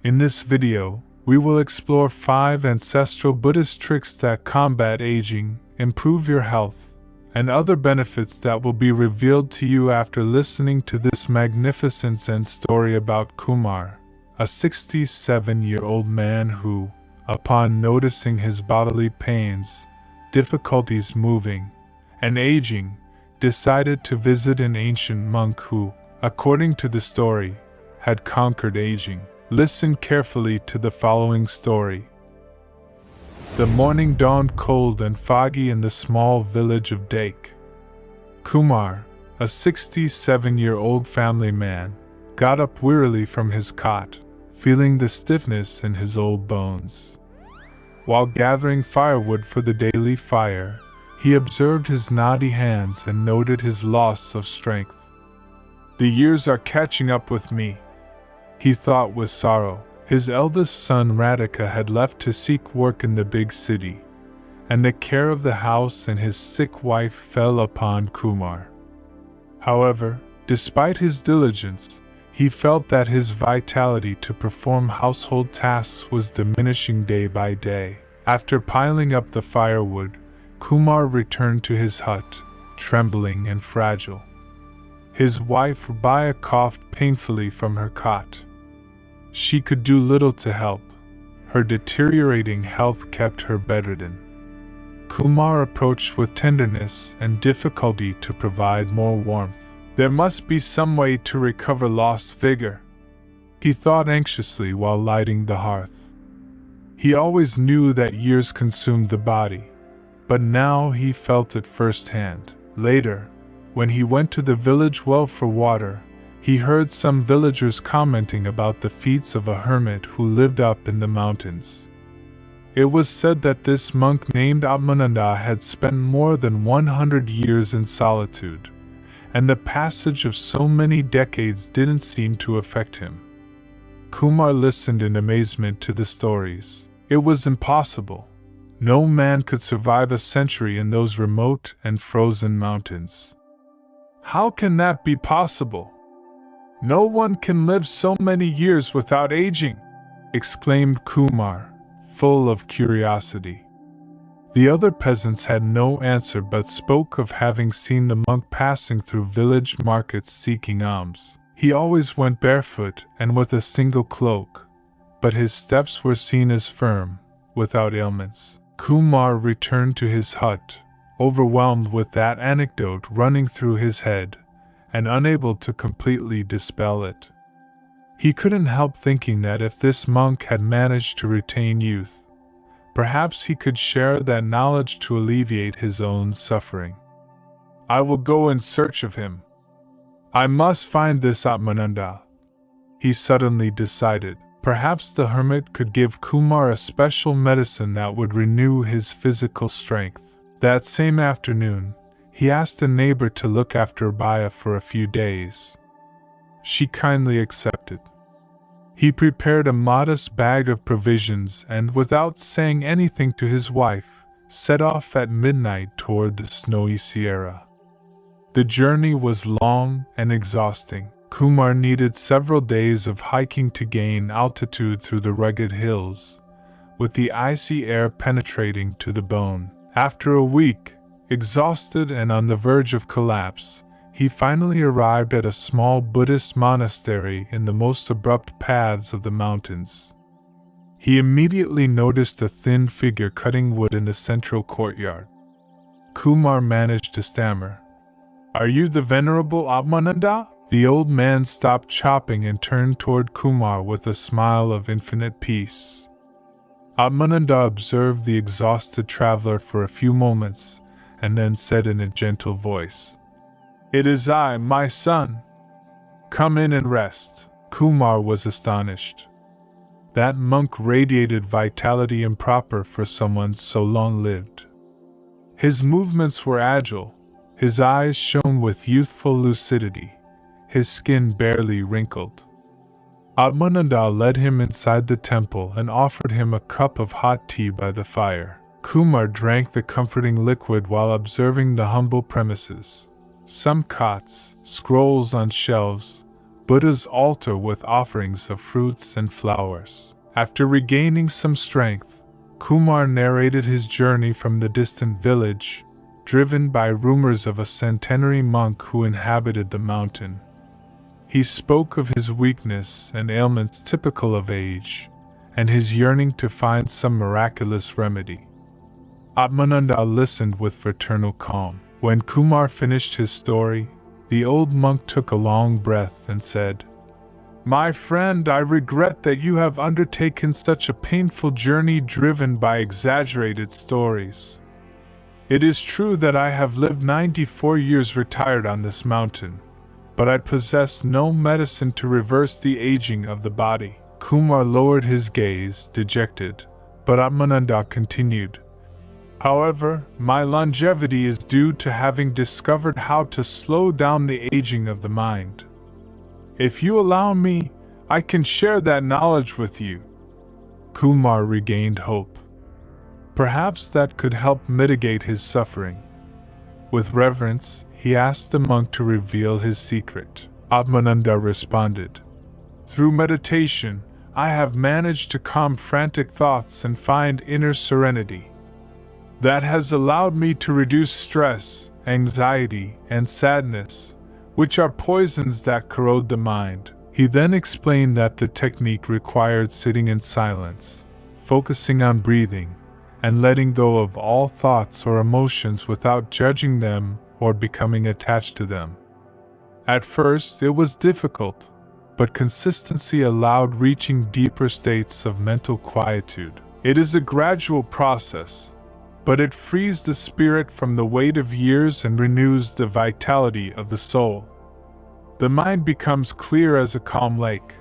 In this video, we will explore 5 ancestral Buddhist tricks that combat aging, improve your health, and other benefits that will be revealed to you after listening to this magnificent Zen story about Kumar, a 67-year-old man who, upon noticing his bodily pains, difficulties moving, and aging, decided to visit an ancient monk who, according to the story, had conquered aging. Listen carefully to the following story. The morning dawned cold and foggy in the small village of Dake. Kumar, a 67-year-old family man, got up wearily from his cot, feeling the stiffness in his old bones. While gathering firewood for the daily fire, he observed his knotty hands and noted his loss of strength. "The years are catching up with me," he thought with sorrow. His eldest son Radhika had left to seek work in the big city, and the care of the house and his sick wife fell upon Kumar. However, despite his diligence, he felt that his vitality to perform household tasks was diminishing day by day. After piling up the firewood, Kumar returned to his hut, trembling and fragile. His wife Rabia coughed painfully from her cot. She could do little to help. Her deteriorating health kept her bedridden. Kumar approached with tenderness and difficulty to provide more warmth. There must be some way to recover lost vigor, he thought anxiously while lighting the hearth. He always knew that years consumed the body, but now he felt it firsthand. Later, when he went to the village well for water, he heard some villagers commenting about the feats of a hermit who lived up in the mountains. It was said that this monk named Atmananda had spent more than 100 years in solitude, and the passage of so many decades didn't seem to affect him. Kumar listened in amazement to the stories. It was impossible. No man could survive a century in those remote and frozen mountains. How can that be possible? No one can live so many years without aging, exclaimed Kumar, full of curiosity. The other peasants had no answer but spoke of having seen the monk passing through village markets seeking alms. He always went barefoot and with a single cloak, but his steps were seen as firm, without ailments. Kumar returned to his hut, overwhelmed with that anecdote running through his head, and unable to completely dispel it. He couldn't help thinking that if this monk had managed to retain youth, perhaps he could share that knowledge to alleviate his own suffering. "I will go in search of him. I must find this Atmananda," he suddenly decided. Perhaps the hermit could give Kumar a special medicine that would renew his physical strength. That same afternoon, he asked a neighbor to look after Rabia for a few days. She kindly accepted. He prepared a modest bag of provisions and, without saying anything to his wife, set off at midnight toward the snowy Sierra. The journey was long and exhausting. Kumar needed several days of hiking to gain altitude through the rugged hills, with the icy air penetrating to the bone. After a week, exhausted and on the verge of collapse, he finally arrived at a small Buddhist monastery in the most abrupt paths of the mountains. He immediately noticed a thin figure cutting wood in the central courtyard. Kumar managed to stammer, "Are you the Venerable Atmananda?" The old man stopped chopping and turned toward Kumar with a smile of infinite peace. Atmananda observed the exhausted traveler for a few moments, and then said in a gentle voice, "It is I, my son. Come in and rest." Kumar was astonished. That monk radiated vitality improper for someone so long-lived. His movements were agile, his eyes shone with youthful lucidity, his skin barely wrinkled. Atmananda led him inside the temple and offered him a cup of hot tea by the fire. Kumar drank the comforting liquid while observing the humble premises. Some cots, scrolls on shelves, Buddha's altar with offerings of fruits and flowers. After regaining some strength, Kumar narrated his journey from the distant village, driven by rumors of a centenary monk who inhabited the mountain. He spoke of his weakness and ailments typical of age, and his yearning to find some miraculous remedy. Atmananda listened with fraternal calm. When Kumar finished his story, the old monk took a long breath and said, "My friend, I regret that you have undertaken such a painful journey driven by exaggerated stories. It is true that I have lived 94 years retired on this mountain, but I possess no medicine to reverse the aging of the body." Kumar lowered his gaze, dejected, but Atmananda continued, "However, my longevity is due to having discovered how to slow down the aging of the mind. If you allow me, I can share that knowledge with you." Kumar regained hope. Perhaps that could help mitigate his suffering. With reverence, he asked the monk to reveal his secret. Atmananda responded, "Through meditation, I have managed to calm frantic thoughts and find inner serenity. That has allowed me to reduce stress, anxiety, and sadness, which are poisons that corrode the mind." He then explained that the technique required sitting in silence, focusing on breathing, and letting go of all thoughts or emotions without judging them or becoming attached to them. At first, it was difficult, but consistency allowed reaching deeper states of mental quietude. It is a gradual process, but it frees the spirit from the weight of years and renews the vitality of the soul. The mind becomes clear as a calm lake,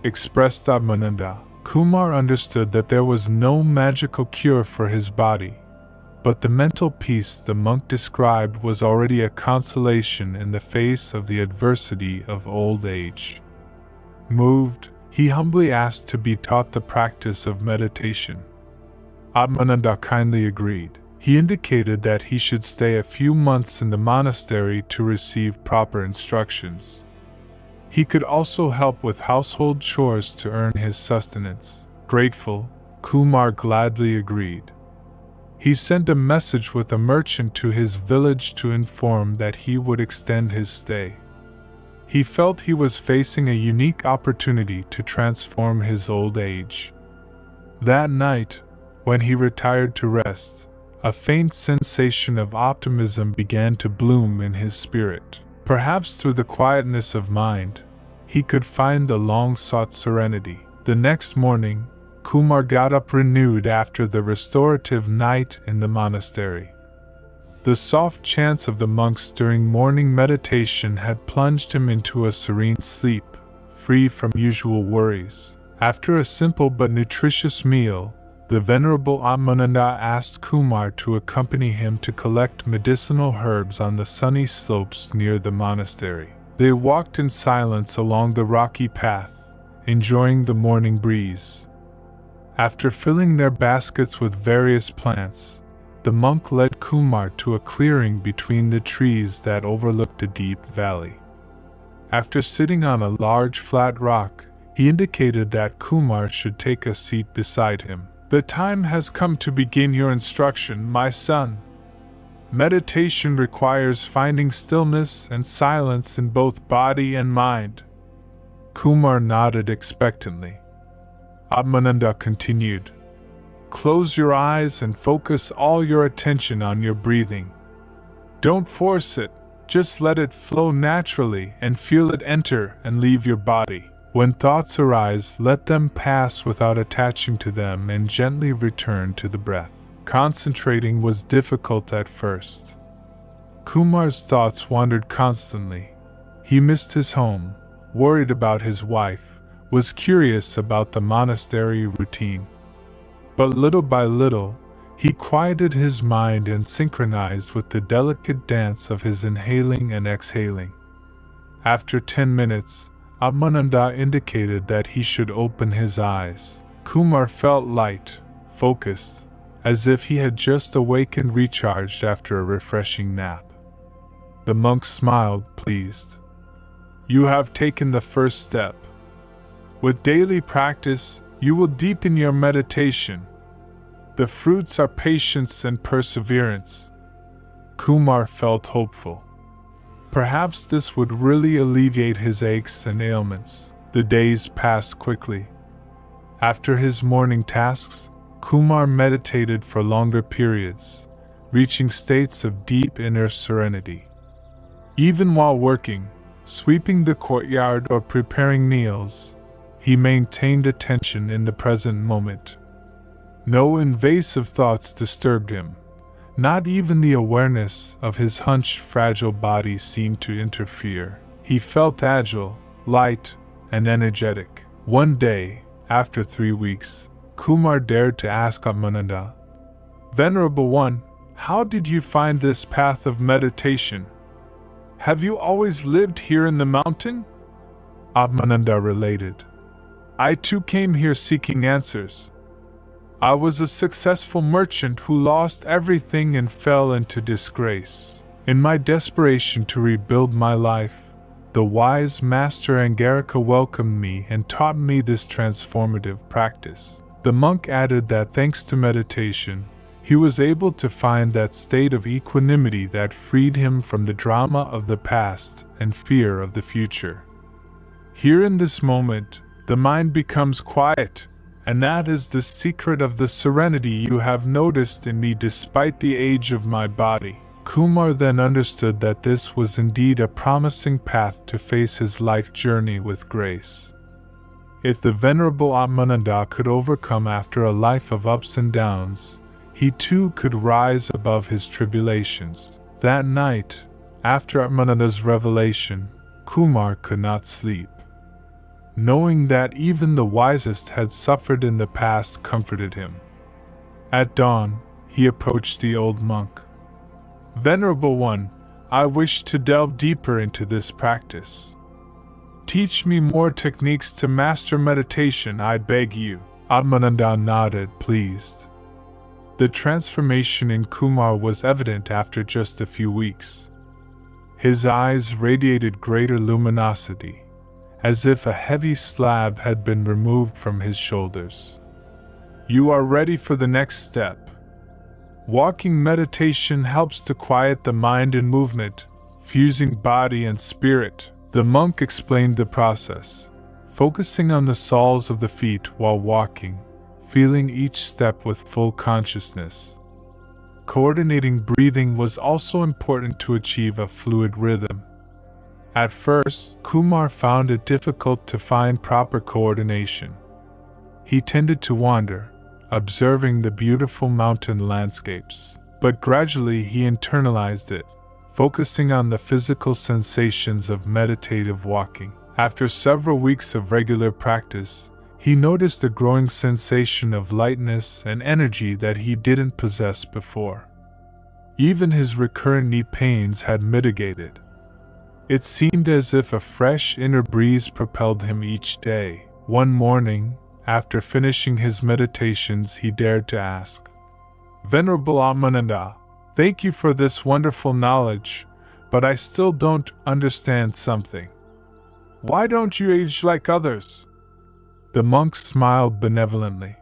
expressed Atmananda. Kumar understood that there was no magical cure for his body, but the mental peace the monk described was already a consolation in the face of the adversity of old age. Moved, he humbly asked to be taught the practice of meditation. Atmananda kindly agreed. He indicated that he should stay a few months in the monastery to receive proper instructions. He could also help with household chores to earn his sustenance. Grateful, Kumar gladly agreed. He sent a message with a merchant to his village to inform that he would extend his stay. He felt he was facing a unique opportunity to transform his old age. That night, when he retired to rest, a faint sensation of optimism began to bloom in his spirit. Perhaps through the quietness of mind, he could find the long-sought serenity. The next morning, Kumar got up renewed after the restorative night in the monastery. The soft chants of the monks during morning meditation had plunged him into a serene sleep, free from usual worries. After a simple but nutritious meal, the Venerable Atmananda asked Kumar to accompany him to collect medicinal herbs on the sunny slopes near the monastery. They walked in silence along the rocky path, enjoying the morning breeze. After filling their baskets with various plants, the monk led Kumar to a clearing between the trees that overlooked a deep valley. After sitting on a large flat rock, he indicated that Kumar should take a seat beside him. "The time has come to begin your instruction, my son. Meditation requires finding stillness and silence in both body and mind." Kumar nodded expectantly. Atmananda continued, "Close your eyes and focus all your attention on your breathing. Don't force it, just let it flow naturally and feel it enter and leave your body. When thoughts arise, let them pass without attaching to them and gently return to the breath." Concentrating was difficult at first. Kumar's thoughts wandered constantly. He missed his home, worried about his wife, was curious about the monastery routine. But little by little, he quieted his mind and synchronized with the delicate dance of his inhaling and exhaling. After 10 minutes, Atmananda indicated that he should open his eyes. Kumar felt light, focused, as if he had just awakened recharged after a refreshing nap. The monk smiled, pleased. You have taken the first step. With daily practice, you will deepen your meditation. The fruits are patience and perseverance. Kumar felt hopeful. Perhaps this would really alleviate his aches and ailments. The days passed quickly. After his morning tasks, Kumar meditated for longer periods, reaching states of deep inner serenity. Even while working, sweeping the courtyard or preparing meals, he maintained attention in the present moment. No invasive thoughts disturbed him. Not even the awareness of his hunched, fragile body seemed to interfere. He felt agile, light, and energetic. One day, after 3 weeks, Kumar dared to ask Atmananda, "Venerable One, how did you find this path of meditation? Have you always lived here in the mountain?" Atmananda related, "I too came here seeking answers. I was a successful merchant who lost everything and fell into disgrace. In my desperation to rebuild my life, the wise master Angarika welcomed me and taught me this transformative practice." The monk added that thanks to meditation, he was able to find that state of equanimity that freed him from the drama of the past and fear of the future. Here in this moment, the mind becomes quiet, and that is the secret of the serenity you have noticed in me despite the age of my body. Kumar then understood that this was indeed a promising path to face his life journey with grace. If the Venerable Atmananda could overcome after a life of ups and downs, he too could rise above his tribulations. That night, after Atmananda's revelation, Kumar could not sleep. Knowing that even the wisest had suffered in the past comforted him. At dawn, he approached the old monk. "Venerable One, I wish to delve deeper into this practice. Teach me more techniques to master meditation, I beg you." Atmananda nodded, pleased. The transformation in Kumar was evident after just a few weeks. His eyes radiated greater luminosity, as if a heavy slab had been removed from his shoulders. "You are ready for the next step. Walking meditation helps to quiet the mind and movement, fusing body and spirit." The monk explained the process, focusing on the soles of the feet while walking, feeling each step with full consciousness. Coordinating breathing was also important to achieve a fluid rhythm. At first, Kumar found it difficult to find proper coordination. He tended to wander, observing the beautiful mountain landscapes, but gradually he internalized it, focusing on the physical sensations of meditative walking. After several weeks of regular practice, he noticed a growing sensation of lightness and energy that he didn't possess before. Even his recurrent knee pains had mitigated. It seemed as if a fresh inner breeze propelled him each day. One morning, after finishing his meditations, he dared to ask, "Venerable Atmananda, thank you for this wonderful knowledge, but I still don't understand something. Why don't you age like others?" The monk smiled benevolently.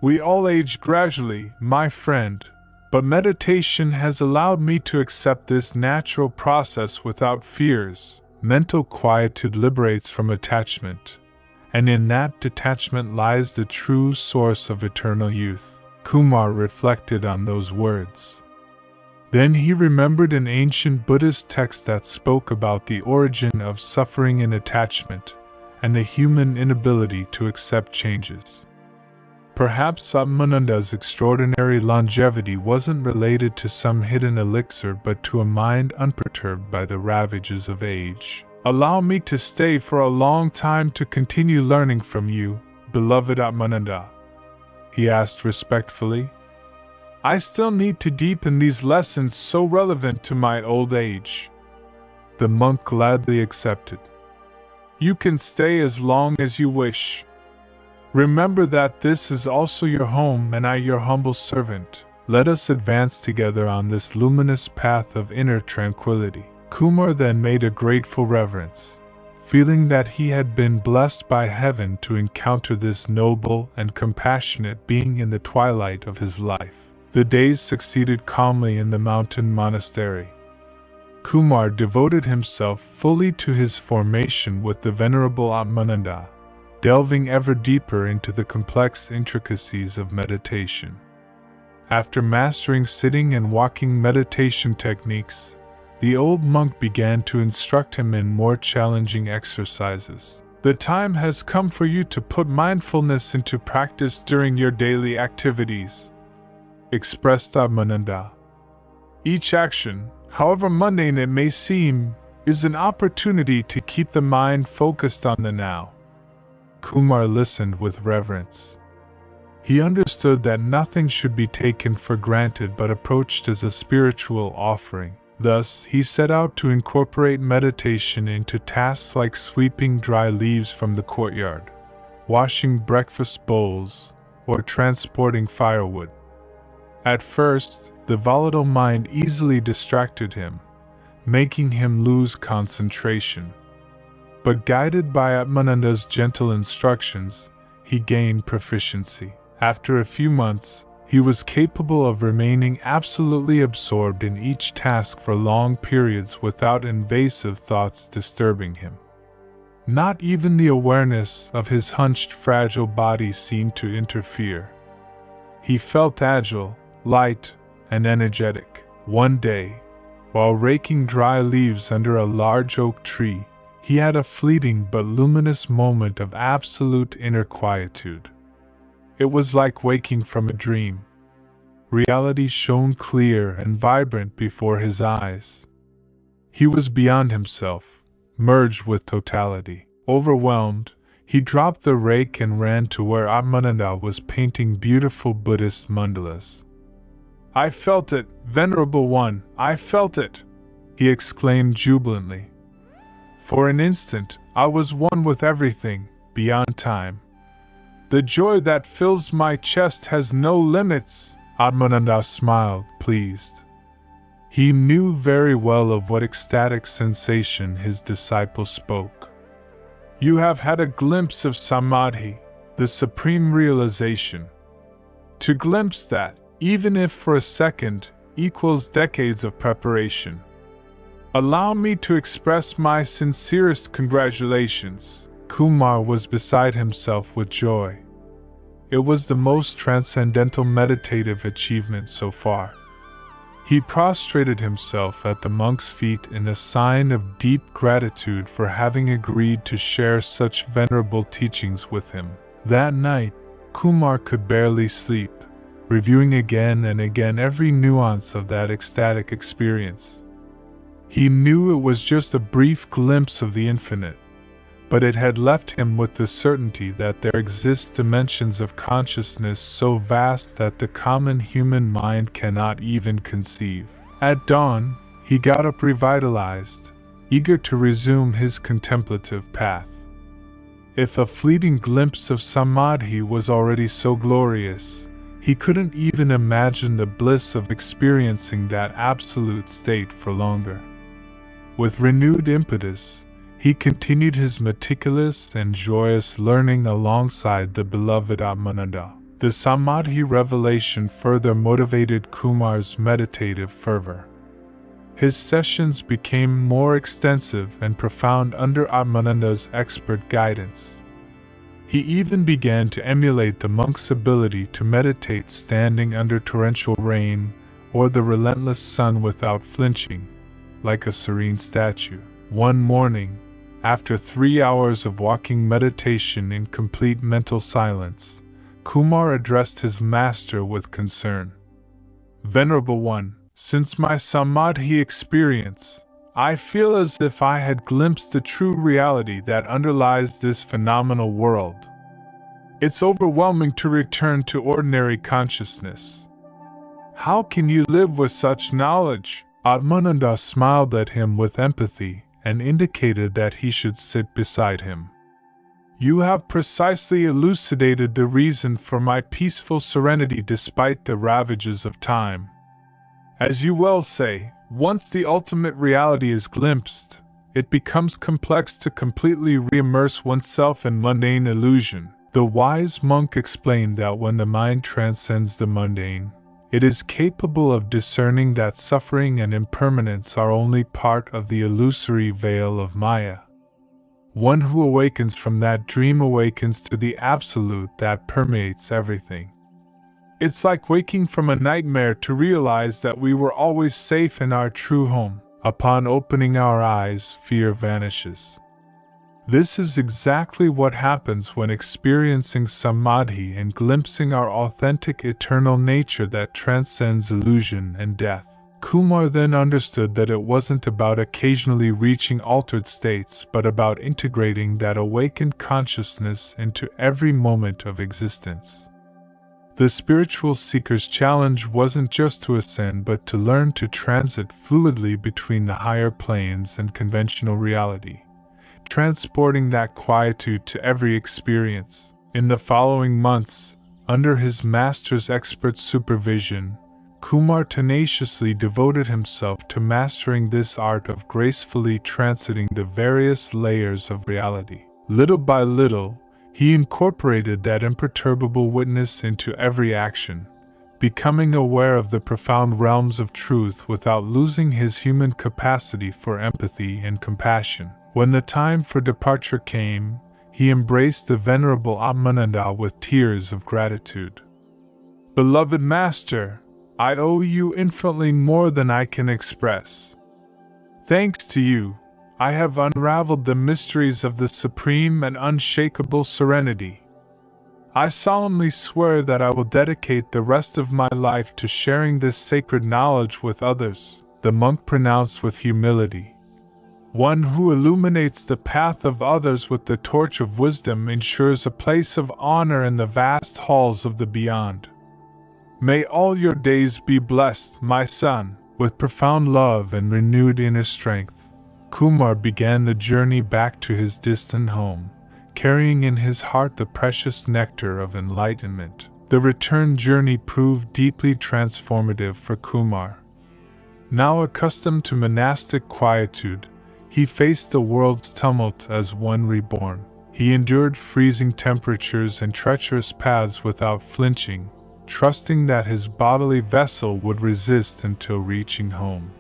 "We all age gradually, my friend, but meditation has allowed me to accept this natural process without fears. Mental quietude liberates from attachment, and in that detachment lies the true source of eternal youth." Kumar reflected on those words. Then he remembered an ancient Buddhist text that spoke about the origin of suffering and attachment, and the human inability to accept changes. Perhaps Atmananda's extraordinary longevity wasn't related to some hidden elixir but to a mind unperturbed by the ravages of age. "Allow me to stay for a long time to continue learning from you, beloved Atmananda," he asked respectfully. "I still need to deepen these lessons so relevant to my old age." The monk gladly accepted. "You can stay as long as you wish. Remember that this is also your home and I your humble servant. Let us advance together on this luminous path of inner tranquility." Kumar then made a grateful reverence, feeling that he had been blessed by heaven to encounter this noble and compassionate being in the twilight of his life. The days succeeded calmly in the mountain monastery. Kumar devoted himself fully to his formation with the Venerable Atmananda, delving ever deeper into the complex intricacies of meditation. After mastering sitting and walking meditation techniques, the old monk began to instruct him in more challenging exercises. The time has come for you to put mindfulness into practice during your daily activities, expressed Atmananda. Each action, however mundane it may seem, is an opportunity to keep the mind focused on the now. Kumar listened with reverence. He understood that nothing should be taken for granted but approached as a spiritual offering. Thus, he set out to incorporate meditation into tasks like sweeping dry leaves from the courtyard, washing breakfast bowls, or transporting firewood. At first, the volatile mind easily distracted him, making him lose concentration. But guided by Atmananda's gentle instructions, he gained proficiency. After a few months, he was capable of remaining absolutely absorbed in each task for long periods without invasive thoughts disturbing him. Not even the awareness of his hunched, fragile body seemed to interfere. He felt agile, light, and energetic. One day, while raking dry leaves under a large oak tree, he had a fleeting but luminous moment of absolute inner quietude. It was like waking from a dream. Reality shone clear and vibrant before his eyes. He was beyond himself, merged with totality. Overwhelmed, he dropped the rake and ran to where Atmananda was painting beautiful Buddhist mandalas. "I felt it, Venerable One, I felt it!" he exclaimed jubilantly. "For an instant, I was one with everything, beyond time. The joy that fills my chest has no limits." Atmananda smiled, pleased. He knew very well of what ecstatic sensation his disciple spoke. "You have had a glimpse of Samadhi, the supreme realization. To glimpse that, even if for a second, equals decades of preparation. Allow me to express my sincerest congratulations." Kumar was beside himself with joy. It was the most transcendental meditative achievement so far. He prostrated himself at the monk's feet in a sign of deep gratitude for having agreed to share such venerable teachings with him. That night, Kumar could barely sleep, reviewing again and again every nuance of that ecstatic experience. He knew it was just a brief glimpse of the infinite, but it had left him with the certainty that there exist dimensions of consciousness so vast that the common human mind cannot even conceive. At dawn, he got up revitalized, eager to resume his contemplative path. If a fleeting glimpse of Samadhi was already so glorious, he couldn't even imagine the bliss of experiencing that absolute state for longer. With renewed impetus, he continued his meticulous and joyous learning alongside the beloved Atmananda. The Samadhi revelation further motivated Kumar's meditative fervor. His sessions became more extensive and profound under Atmananda's expert guidance. He even began to emulate the monk's ability to meditate standing under torrential rain or the relentless sun without flinching, like a serene statue. One morning, after 3 hours of walking meditation in complete mental silence, Kumar addressed his master with concern. "Venerable One, since my Samadhi experience, I feel as if I had glimpsed the true reality that underlies this phenomenal world. It's overwhelming to return to ordinary consciousness. How can you live with such knowledge?" Atmananda smiled at him with empathy and indicated that he should sit beside him. "You have precisely elucidated the reason for my peaceful serenity despite the ravages of time. As you well say, once the ultimate reality is glimpsed, it becomes complex to completely re-immerse oneself in mundane illusion. The wise monk explained that when the mind transcends the mundane, it is capable of discerning that suffering and impermanence are only part of the illusory veil of Maya. One who awakens from that dream awakens to the absolute that permeates everything. It's like waking from a nightmare to realize that we were always safe in our true home. Upon opening our eyes, fear vanishes. This is exactly what happens when experiencing samadhi and glimpsing our authentic eternal nature that transcends illusion and death. Kumar then understood that it wasn't about occasionally reaching altered states, but about integrating that awakened consciousness into every moment of existence. The spiritual seeker's challenge wasn't just to ascend, but to learn to transit fluidly between the higher planes and conventional reality, transporting that quietude to every experience. In the following months, under his master's expert supervision, Kumar tenaciously devoted himself to mastering this art of gracefully transiting the various layers of reality. Little by little, he incorporated that imperturbable witness into every action, becoming aware of the profound realms of truth without losing his human capacity for empathy and compassion. When the time for departure came, he embraced the venerable Atmananda with tears of gratitude. "Beloved Master, I owe you infinitely more than I can express. Thanks to you, I have unraveled the mysteries of the supreme and unshakable serenity. I solemnly swear that I will dedicate the rest of my life to sharing this sacred knowledge with others," the monk pronounced with humility. "One who illuminates the path of others with the torch of wisdom ensures a place of honor in the vast halls of the beyond. May all your days be blessed, my son." With profound love and renewed inner strength, Kumar began the journey back to his distant home, carrying in his heart the precious nectar of enlightenment. The return journey proved deeply transformative for Kumar. Now accustomed to monastic quietude, he faced the world's tumult as one reborn. He endured freezing temperatures and treacherous paths without flinching, trusting that his bodily vessel would resist until reaching home.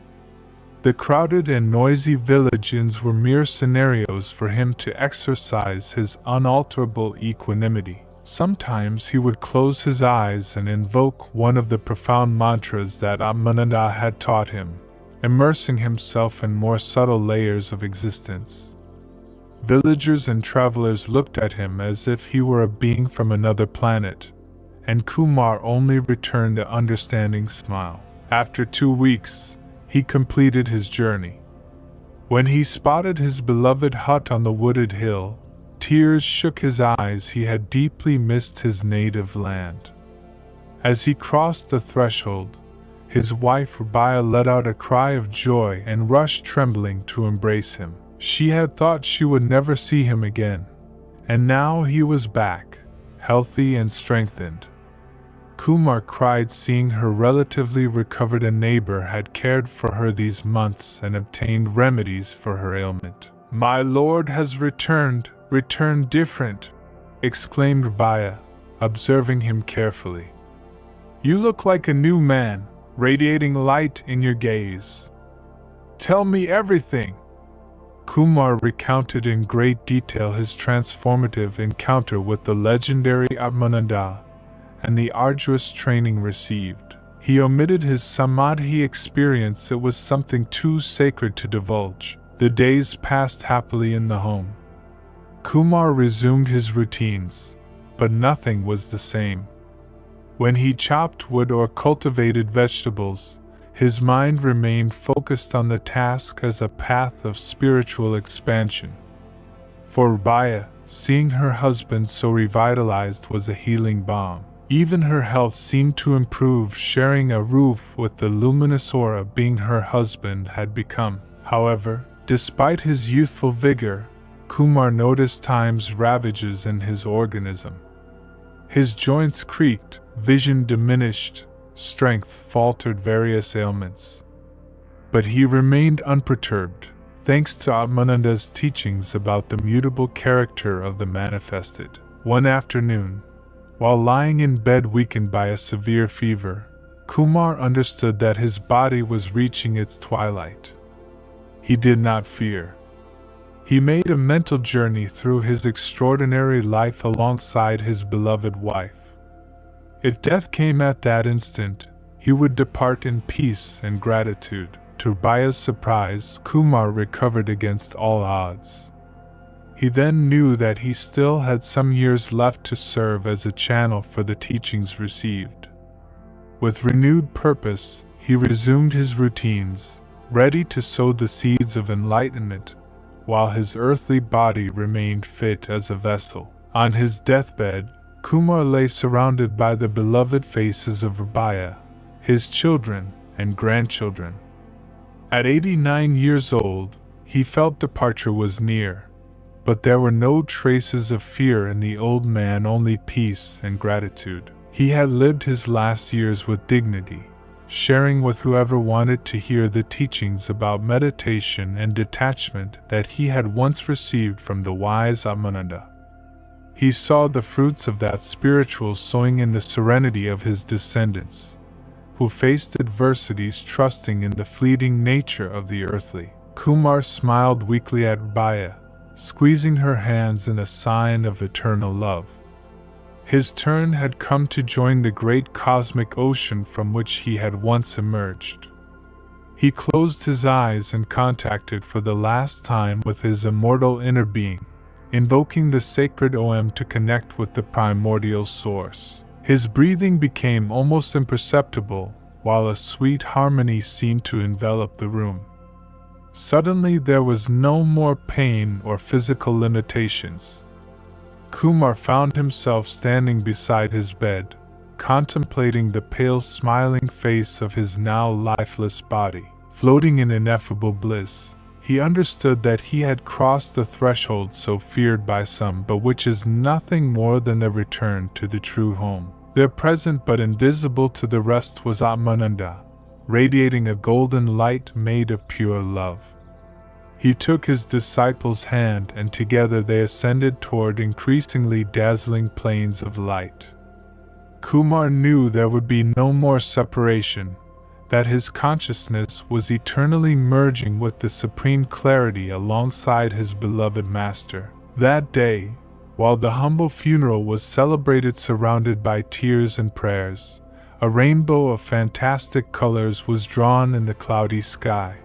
The crowded and noisy village inns were mere scenarios for him to exercise his unalterable equanimity. Sometimes he would close his eyes and invoke one of the profound mantras that Atmananda had taught him, immersing himself in more subtle layers of existence. Villagers and travelers looked at him as if he were a being from another planet, and Kumar only returned an understanding smile. After 2 weeks, he completed his journey. When he spotted his beloved hut on the wooded hill, tears shook his eyes. He had deeply missed his native land. As he crossed the threshold, his wife Rabia let out a cry of joy and rushed trembling to embrace him. She had thought she would never see him again, and now he was back, healthy and strengthened. Kumar cried, seeing her relatively recovered. A neighbor had cared for her these months and obtained remedies for her ailment. "My lord has returned different," exclaimed Rabia, observing him carefully. "You look like a new man, radiating light in your gaze. Tell me everything." Kumar recounted in great detail his transformative encounter with the legendary Atmananda and the arduous training received. He omitted his samadhi experience. It was something too sacred to divulge. The days passed happily in the home. Kumar resumed his routines, but nothing was the same. When he chopped wood or cultivated vegetables, his mind remained focused on the task as a path of spiritual expansion. For Rabia, seeing her husband so revitalized was a healing balm. Even her health seemed to improve. Sharing a roof with the luminous aura being her husband had become. However, despite his youthful vigor, Kumar noticed time's ravages in his organism. His joints creaked, vision diminished, strength faltered, various ailments. But he remained unperturbed, thanks to Atmananda's teachings about the mutable character of the manifested. One afternoon, while lying in bed weakened by a severe fever, Kumar understood that his body was reaching its twilight. He did not fear. He made a mental journey through his extraordinary life alongside his beloved wife. If death came at that instant, he would depart in peace and gratitude. To Baya's surprise, Kumar recovered against all odds. He then knew that he still had some years left to serve as a channel for the teachings received. With renewed purpose, he resumed his routines, ready to sow the seeds of enlightenment, while his earthly body remained fit as a vessel. On his deathbed, Kumar lay surrounded by the beloved faces of Rabaya, his children and grandchildren. At 89 years old, he felt departure was near, but there were no traces of fear in the old man, only peace and gratitude. He had lived his last years with dignity, sharing with whoever wanted to hear the teachings about meditation and detachment that he had once received from the wise Atmananda. He saw the fruits of that spiritual sowing in the serenity of his descendants, who faced adversities trusting in the fleeting nature of the earthly. Kumar smiled weakly at Baya, squeezing her hands in a sign of eternal love. His turn had come to join the great cosmic ocean from which he had once emerged. He closed his eyes and contacted for the last time with his immortal inner being, invoking the sacred Om to connect with the primordial source. His breathing became almost imperceptible, while a sweet harmony seemed to envelop the room. Suddenly there was no more pain or physical limitations. Kumar found himself standing beside his bed, contemplating the pale smiling face of his now lifeless body. Floating in ineffable bliss, he understood that he had crossed the threshold so feared by some, but which is nothing more than the return to the true home. There present but invisible to the rest was Atmananda, radiating a golden light made of pure love. He took his disciple's hand and together they ascended toward increasingly dazzling planes of light. Kumar knew there would be no more separation, that his consciousness was eternally merging with the supreme clarity alongside his beloved master. That day, while the humble funeral was celebrated surrounded by tears and prayers, a rainbow of fantastic colors was drawn in the cloudy sky.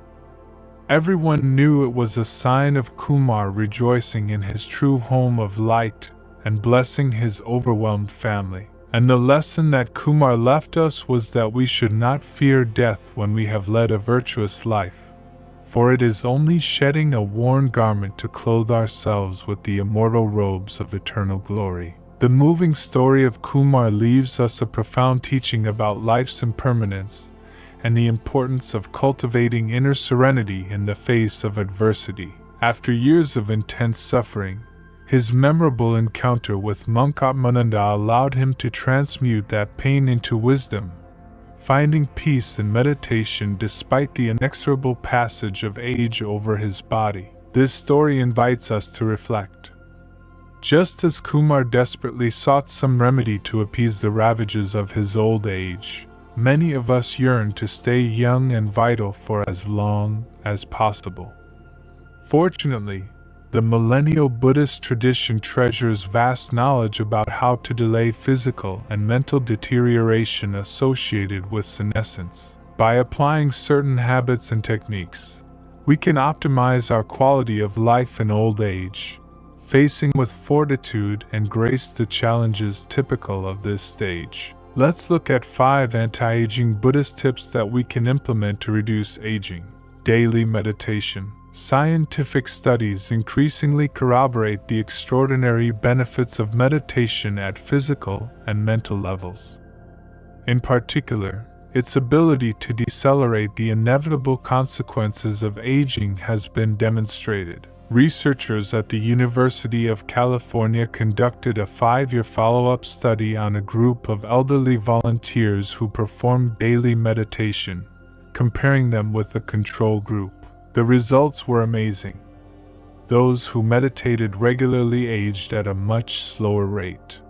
Everyone knew it was a sign of Kumar rejoicing in his true home of light and blessing his overwhelmed family. And the lesson that Kumar left us was that we should not fear death when we have led a virtuous life, for it is only shedding a worn garment to clothe ourselves with the immortal robes of eternal glory. The moving story of Kumar leaves us a profound teaching about life's impermanence and the importance of cultivating inner serenity in the face of adversity. After years of intense suffering, his memorable encounter with monk Atmananda allowed him to transmute that pain into wisdom, finding peace in meditation despite the inexorable passage of age over his body. This story invites us to reflect. Just as Kumar desperately sought some remedy to appease the ravages of his old age, many of us yearn to stay young and vital for as long as possible. Fortunately, the millennial Buddhist tradition treasures vast knowledge about how to delay physical and mental deterioration associated with senescence. By applying certain habits and techniques, we can optimize our quality of life in old age, facing with fortitude and grace the challenges typical of this stage. Let's look at 5 anti-aging Buddhist tips that we can implement to reduce aging. Daily meditation. Scientific studies increasingly corroborate the extraordinary benefits of meditation at physical and mental levels. In particular, its ability to decelerate the inevitable consequences of aging has been demonstrated. Researchers at the University of California conducted a 5-year follow-up study on a group of elderly volunteers who performed daily meditation, comparing them with the control group. The results were amazing. Those who meditated regularly aged at a much slower rate.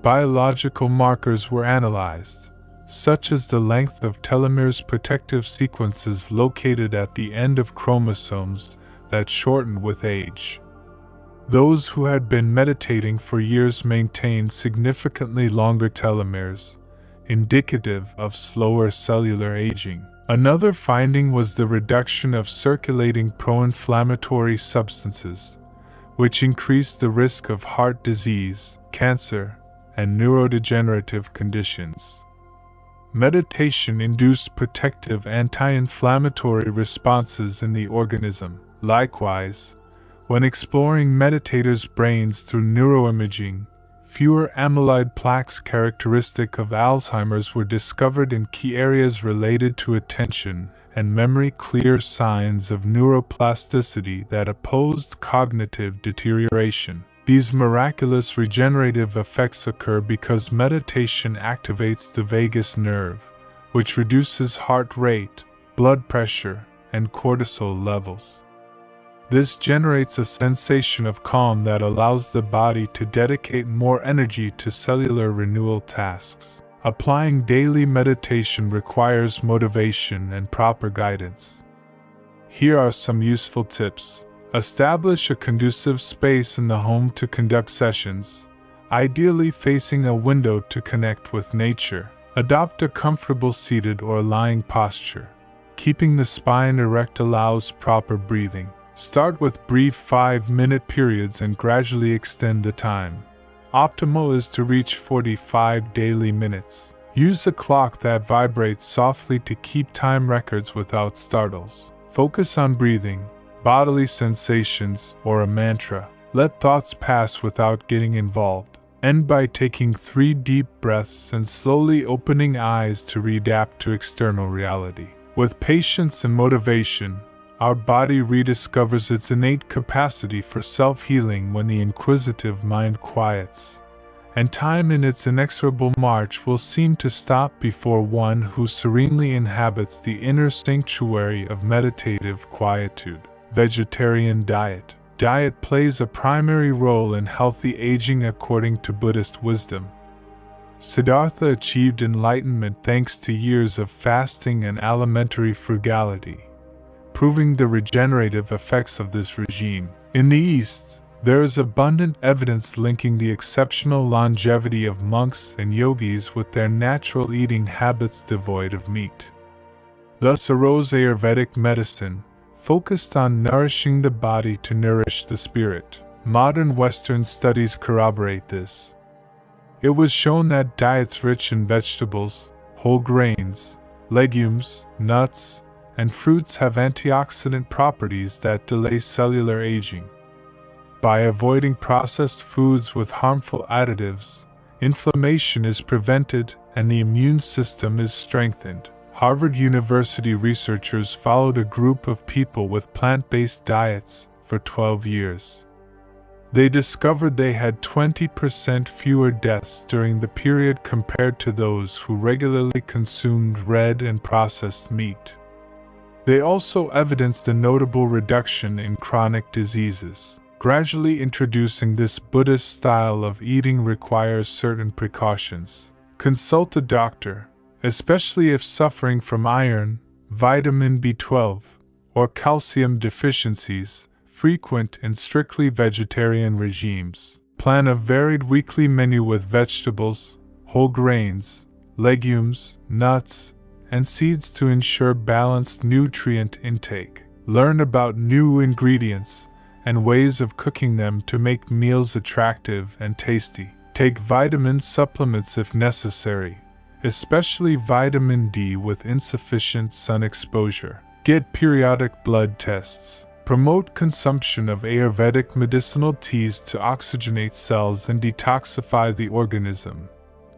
Biological markers were analyzed, such as the length of telomeres, protective sequences located at the end of chromosomes that shortened with age. Those who had been meditating for years maintained significantly longer telomeres, indicative of slower cellular aging. Another finding was the reduction of circulating pro-inflammatory substances, which increased the risk of heart disease, cancer, and neurodegenerative conditions. Meditation induced protective anti-inflammatory responses in the organism. Likewise, when exploring meditators' brains through neuroimaging, fewer amyloid plaques characteristic of Alzheimer's were discovered in key areas related to attention and memory, clear signs of neuroplasticity that opposed cognitive deterioration. These miraculous regenerative effects occur because meditation activates the vagus nerve, which reduces heart rate, blood pressure, and cortisol levels. This generates a sensation of calm that allows the body to dedicate more energy to cellular renewal tasks. Applying daily meditation requires motivation and proper guidance. Here are some useful tips. Establish a conducive space in the home to conduct sessions, ideally facing a window to connect with nature. Adopt a comfortable seated or lying posture. Keeping the spine erect allows proper breathing. Start with brief 5-minute periods and gradually extend the time. Optimal is to reach 45 daily minutes. Use a clock that vibrates softly to keep time records without startles. Focus on breathing, bodily sensations, or a mantra. Let thoughts pass without getting involved. End by taking 3 deep breaths and slowly opening eyes to readapt to external reality. With patience and motivation, our body rediscovers its innate capacity for self-healing when the inquisitive mind quiets, and time in its inexorable march will seem to stop before one who serenely inhabits the inner sanctuary of meditative quietude. Vegetarian diet. Diet plays a primary role in healthy aging according to Buddhist wisdom. Siddhartha achieved enlightenment thanks to years of fasting and alimentary frugality, proving the regenerative effects of this regime. In the East, there is abundant evidence linking the exceptional longevity of monks and yogis with their natural eating habits devoid of meat. Thus arose Ayurvedic medicine, focused on nourishing the body to nourish the spirit. Modern Western studies corroborate this. It was shown that diets rich in vegetables, whole grains, legumes, nuts, and fruits have antioxidant properties that delay cellular aging. By avoiding processed foods with harmful additives, inflammation is prevented and the immune system is strengthened. Harvard University researchers followed a group of people with plant-based diets for 12 years. They discovered they had 20% fewer deaths during the period compared to those who regularly consumed red and processed meat. They also evidenced a notable reduction in chronic diseases. Gradually introducing this Buddhist style of eating requires certain precautions. Consult a doctor, especially if suffering from iron, vitamin B12, or calcium deficiencies, frequent in strictly vegetarian regimes. Plan a varied weekly menu with vegetables, whole grains, legumes, nuts, and seeds to ensure balanced nutrient intake. Learn about new ingredients and ways of cooking them to make meals attractive and tasty. Take vitamin supplements if necessary, especially vitamin D with insufficient sun exposure. Get periodic blood tests. Promote consumption of Ayurvedic medicinal teas to oxygenate cells and detoxify the organism.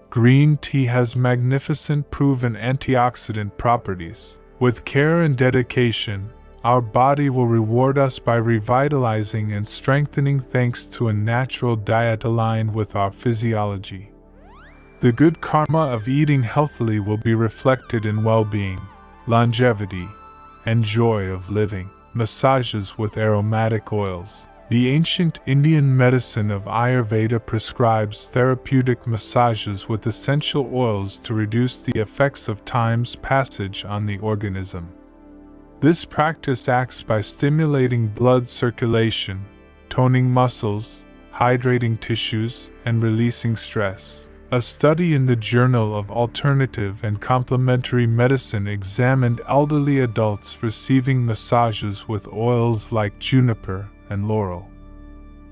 Green tea has magnificent proven antioxidant properties. With care and dedication, our body will reward us by revitalizing and strengthening thanks to a natural diet aligned with our physiology. The good karma of eating healthily will be reflected in well-being, longevity, and joy of living. massages with aromatic oils. The ancient Indian medicine of Ayurveda prescribes therapeutic massages with essential oils to reduce the effects of time's passage on the organism. This practice acts by stimulating blood circulation, toning muscles, hydrating tissues, and releasing stress. A study in the Journal of Alternative and Complementary Medicine examined elderly adults receiving massages with oils like juniper and laurel.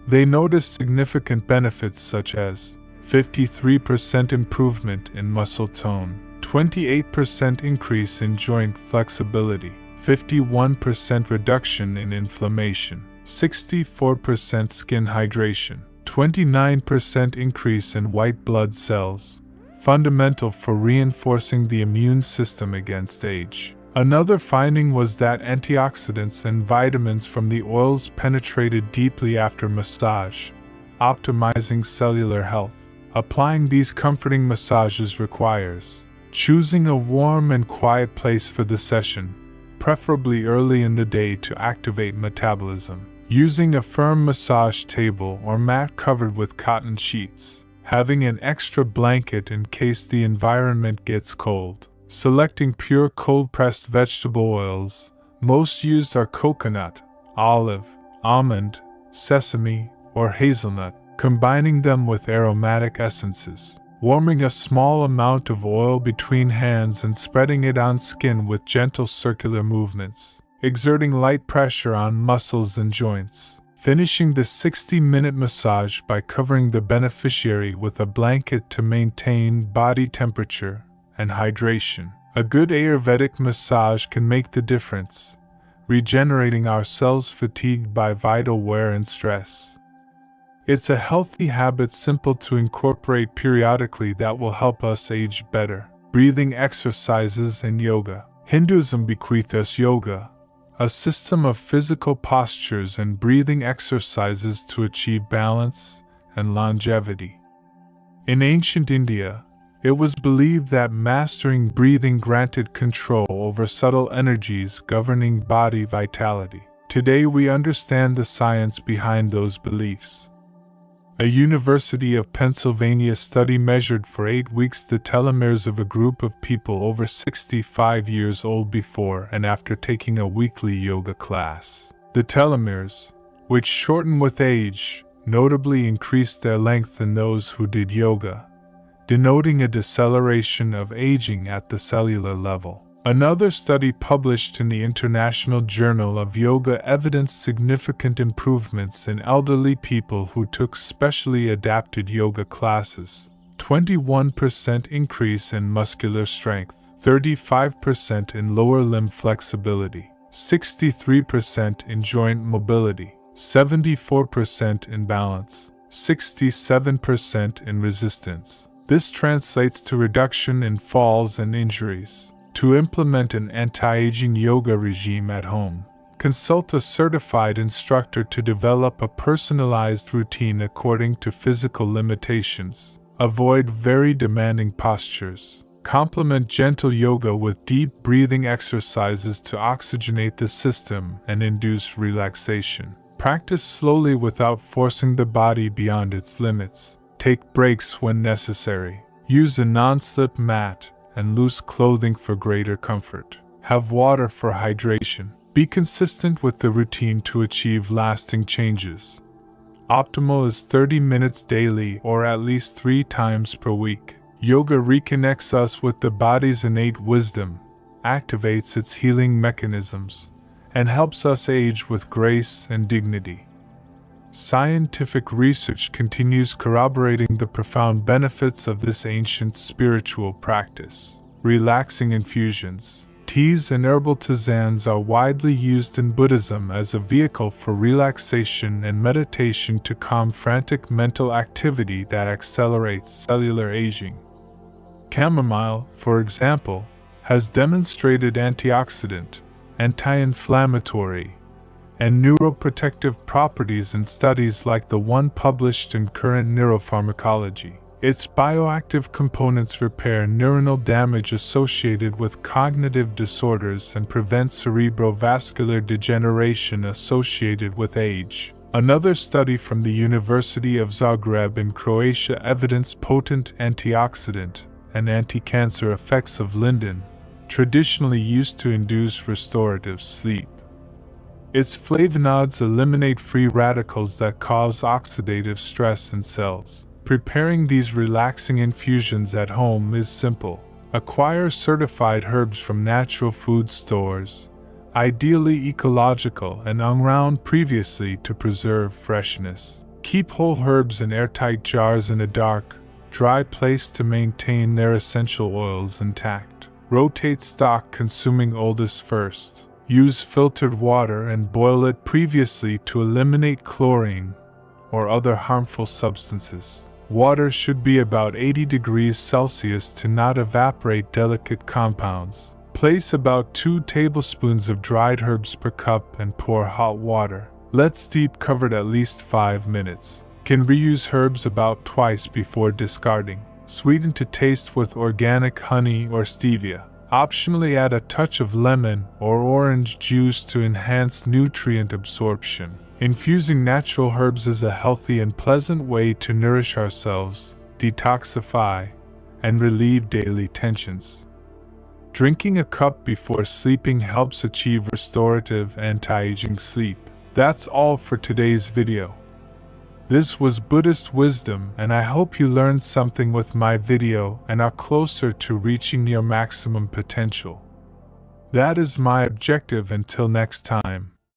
They noticed significant benefits such as 53% improvement in muscle tone, 28% increase in joint flexibility, 51% reduction in inflammation, 64% skin hydration, 29% increase in white blood cells, fundamental for reinforcing the immune system against age. Another finding was that antioxidants and vitamins from the oils penetrated deeply after massage, optimizing cellular health. Applying these comforting massages requires choosing a warm and quiet place for the session, preferably early in the day to activate metabolism. Using a firm massage table or mat covered with cotton sheets. Having an extra blanket in case the environment gets cold. Selecting pure cold-pressed vegetable oils. Most used are coconut, olive, almond, sesame, or hazelnut. Combining them with aromatic essences. Warming a small amount of oil between hands and spreading it on skin with gentle circular movements. Exerting light pressure on muscles and joints. Finishing the 60-minute massage by covering the beneficiary with a blanket to maintain body temperature and hydration. A good Ayurvedic massage can make the difference, regenerating our cells fatigued by vital wear and stress. It's a healthy habit simple to incorporate periodically that will help us age better. Breathing exercises and yoga. Hinduism bequeathed us yoga, a system of physical postures and breathing exercises to achieve balance and longevity. In ancient India, it was believed that mastering breathing granted control over subtle energies governing body vitality. Today we understand the science behind those beliefs. A University of Pennsylvania study measured for 8 weeks the telomeres of a group of people over 65 years old before and after taking a weekly yoga class. The telomeres, which shorten with age, notably increased their length in those who did yoga, denoting a deceleration of aging at the cellular level. Another study published in the International Journal of Yoga evidenced significant improvements in elderly people who took specially adapted yoga classes. 21% increase in muscular strength, 35% in lower limb flexibility, 63% in joint mobility, 74% in balance, 67% in resistance. This translates to reduction in falls and injuries. To implement an anti-aging yoga regime at home, consult a certified instructor to develop a personalized routine according to physical limitations. Avoid very demanding postures. Complement gentle yoga with deep breathing exercises to oxygenate the system and induce relaxation. Practice slowly without forcing the body beyond its limits. Take breaks when necessary. Use a non-slip mat and loose clothing for greater comfort. Have water for hydration. Be consistent with the routine to achieve lasting changes. Optimal is 30 minutes daily or at least 3 times per week. Yoga reconnects us with the body's innate wisdom, activates its healing mechanisms, and helps us age with grace and dignity. Scientific research continues corroborating the profound benefits of this ancient spiritual practice. Relaxing infusions. Teas and herbal tisanes are widely used in Buddhism as a vehicle for relaxation and meditation to calm frantic mental activity that accelerates cellular aging. Chamomile, for example, has demonstrated antioxidant, anti-inflammatory, and neuroprotective properties in studies like the one published in Current Neuropharmacology. Its bioactive components repair neuronal damage associated with cognitive disorders and prevent cerebrovascular degeneration associated with age. Another study from the University of Zagreb in Croatia evidenced potent antioxidant and anti-cancer effects of linden, traditionally used to induce restorative sleep. Its flavonoids eliminate free radicals that cause oxidative stress in cells. Preparing these relaxing infusions at home is simple. Acquire certified herbs from natural food stores, ideally ecological and unground previously to preserve freshness. Keep whole herbs in airtight jars in a dark, dry place to maintain their essential oils intact. Rotate stock, consuming oldest first. Use filtered water and boil it previously to eliminate chlorine or other harmful substances. Water should be about 80 degrees Celsius to not evaporate delicate compounds. Place about 2 tablespoons of dried herbs per cup and pour hot water. Let steep covered at least 5 minutes. Can reuse herbs about twice before discarding. Sweeten to taste with organic honey or stevia. Optionally add a touch of lemon or orange juice to enhance nutrient absorption. Infusing natural herbs is a healthy and pleasant way to nourish ourselves, detoxify, and relieve daily tensions. Drinking a cup before sleeping helps achieve restorative anti-aging sleep. That's all for today's video. This was Buddhist wisdom, and I hope you learned something with my video and are closer to reaching your maximum potential. That is my objective. Until next time.